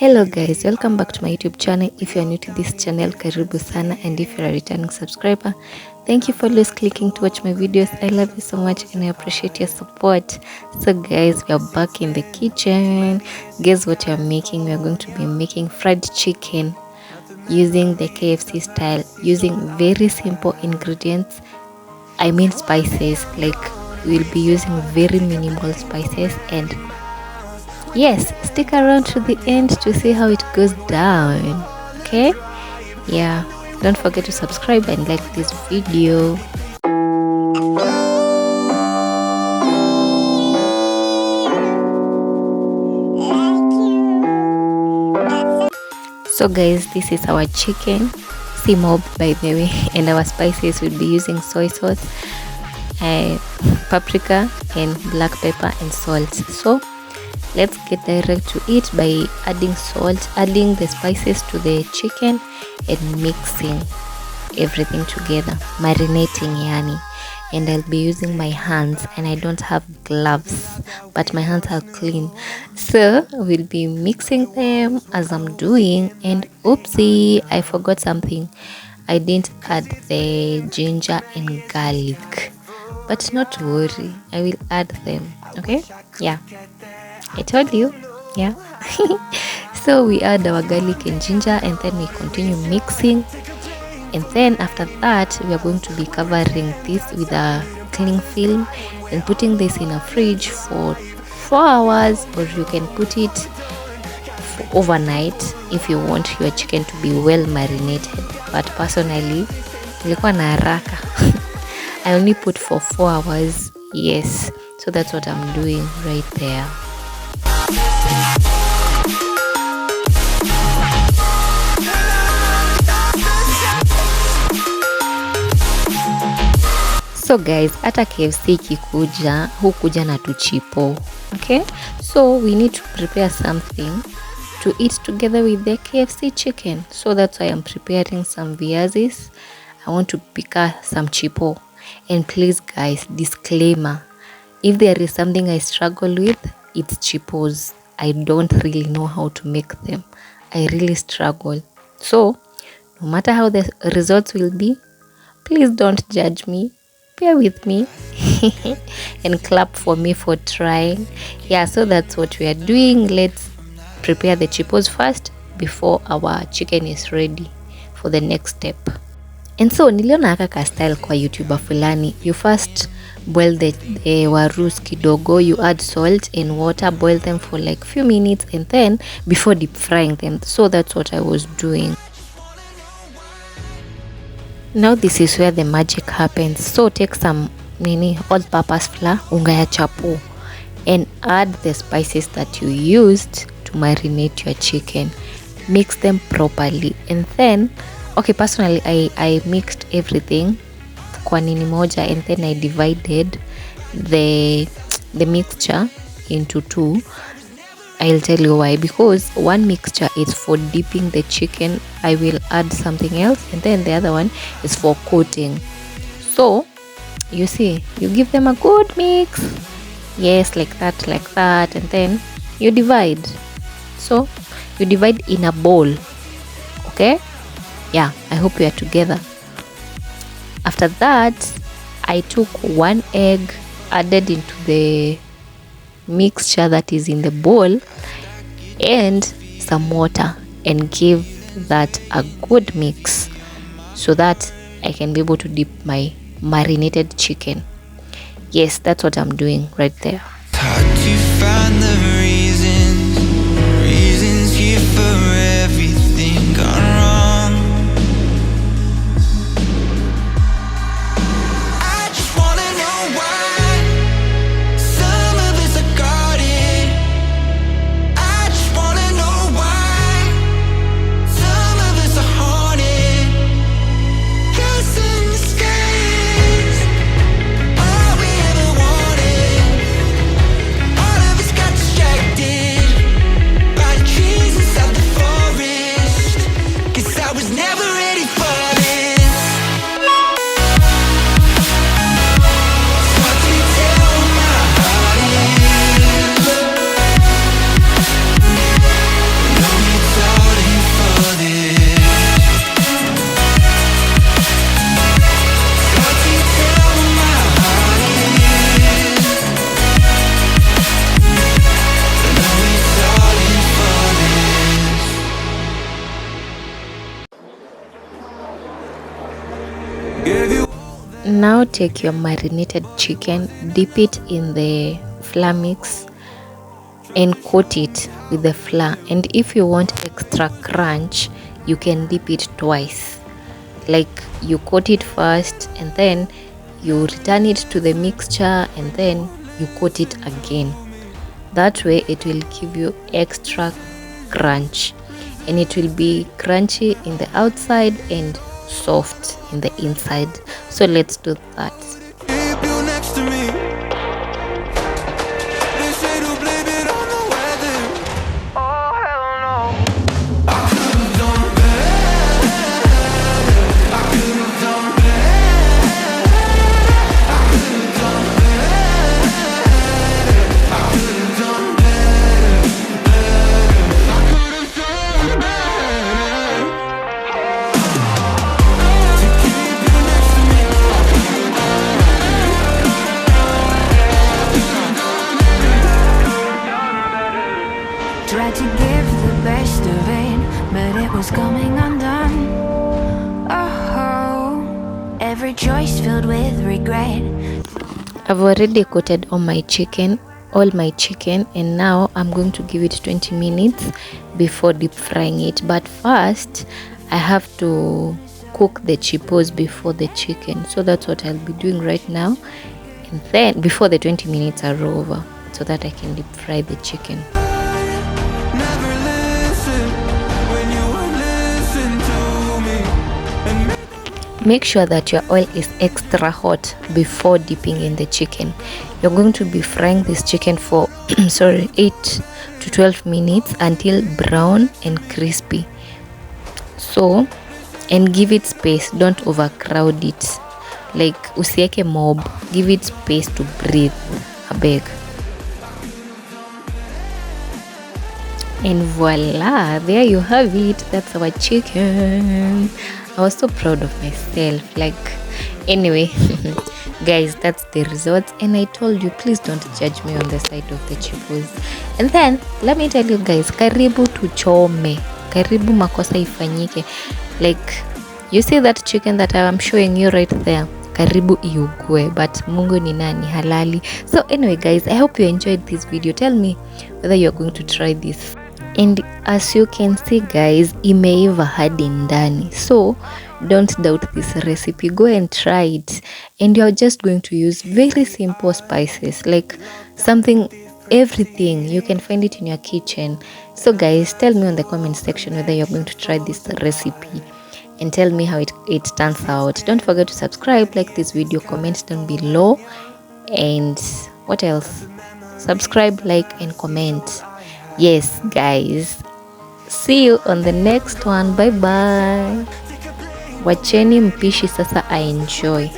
Hello guys, welcome back to my YouTube channel. If you are new to this channel, karibu sana, and if you are a returning subscriber, thank you for always clicking to watch my videos. I love you so much and I appreciate your support. So guys, we are back in the kitchen. Guess what we are making? We are going to be making fried chicken using the KFC style, using very simple ingredients. I mean spices, like we'll be using very minimal spices. And yes, stick around to the end to see how it goes down. Okay? Yeah, don't forget to subscribe and like this video. So guys, this is our chicken, mob by the way, and our spices will be using soy sauce, paprika and black pepper and salt. So let's get direct to it by adding salt, adding the spices to the chicken and mixing everything together, marinating yani. And I'll be using my hands, and I don't have gloves, but my hands are clean. So we'll be mixing them as I'm doing. And oopsie, I forgot something. I didn't add the ginger and garlic, but not to worry, I will add them. Okay, yeah, I told you. Yeah. So we add our garlic and ginger, and then we continue mixing. And then after that, we are going to be covering this with a cling film and putting this in a fridge for 4 hours, or you can put it for overnight if you want your chicken to be well marinated. But personally, nilikuwa na haraka. I only put for 4 hours. Yes, so that's what I'm doing right there. So guys, hata KFC kikuja, hukuja na tuchipo. Okay, so we need to prepare something to eat together with the KFC chicken. So that's why I'm preparing some viazis. I want to pick some chipo. And please guys, disclaimer, if there is something I struggle with, it's chipos. I don't really know how to make them. I really struggle. So no matter how the results will be, please don't judge me. Bear with me and clap for me for trying. Yeah, so that's what we are doing. Let's prepare the chipos first before our chicken is ready for the next step. And so niliona haka style kwa YouTuber fulani. You first boil the warus kidogo, you add salt and water, boil them for like few minutes, and then before deep frying them. So that's what I was doing. Now this is where the magic happens. So take some all-purpose flour, unga ya chapo, and add the spices that you used to marinate your chicken. Mix them properly, and then okay, personally I mixed everything kwa nini moja, and then I divided the mixture into two. I'll tell you why. Because one mixture is for dipping the chicken, I will add something else, and then the other one is for coating. So you see, you give them a good mix, yes, like that, and then you divide. So you divide in a bowl. Okay, yeah, I hope we are together. After that, I took 1 egg, added into the mixture that is in the bowl, and some water, and give that a good mix so that I can be able to dip my marinated chicken. Yes, that's what I'm doing right there. Hard to find the reasons here for everything gone wrong. I just wanna know why some of us are guarded. I just wanna know why some of us are haunted. 'Cause in the sky is all we ever wanted. Now take your marinated chicken, dip it in the flour mix and coat it with the flour. And if you want extra crunch, you can dip it twice. Like you coat it first and then you return it to the mixture and then you coat it again. That way it will give you extra crunch, and it will be crunchy in the outside and soft in the inside. So let's do that. Keep you next to me. They say to blame it on the weather. Oh hell no. I could've done better. I could've done better. I could've done better. I could've done better. I could've done better. To keep you next to me. Tried to give the best of it, but it was coming undone. Oh, every choice filled with regret. I've already coated all my chicken, and now I'm going to give it 20 minutes before deep frying it. But first I have to cook the chippos before the chicken, so that's what I'll be doing right now, and then before the 20 minutes are over, so that I can deep fry the chicken. Never listen when you would listen to me. And Make sure that your oil is extra hot before dipping in the chicken. You're going to be frying this chicken for 8 to 12 minutes until brown and crispy. So, and give it space, don't overcrowd it. Like usieke mob, give it space to breathe. Abeg. And voila, there you have it. That's our chicken. I was so proud of myself. Like, anyway, guys, that's the results. And I told you, please don't judge me on the side of the chippos. And then let me tell you guys, karibu tuchome, karibu makosa ifanyike. Like, you see that chicken that I'm showing you right there, karibu iugwe, but Mungu ni nani, halali. So anyway guys, I hope you enjoyed this video. Tell me whether you're going to try this. And as you can see guys, imeiva hadi ndani, so don't doubt this recipe. Go and try it, and you're just going to use very simple spices, like everything you can find it in your kitchen. So guys, tell me on the comment section whether you're going to try this recipe, and tell me how it turns out. Don't forget to subscribe, like this video, comment down below, and what else? Subscribe, like, and comment. Yes guys, see you on the next one. Bye bye. Wacheni mpishi sasa I enjoy.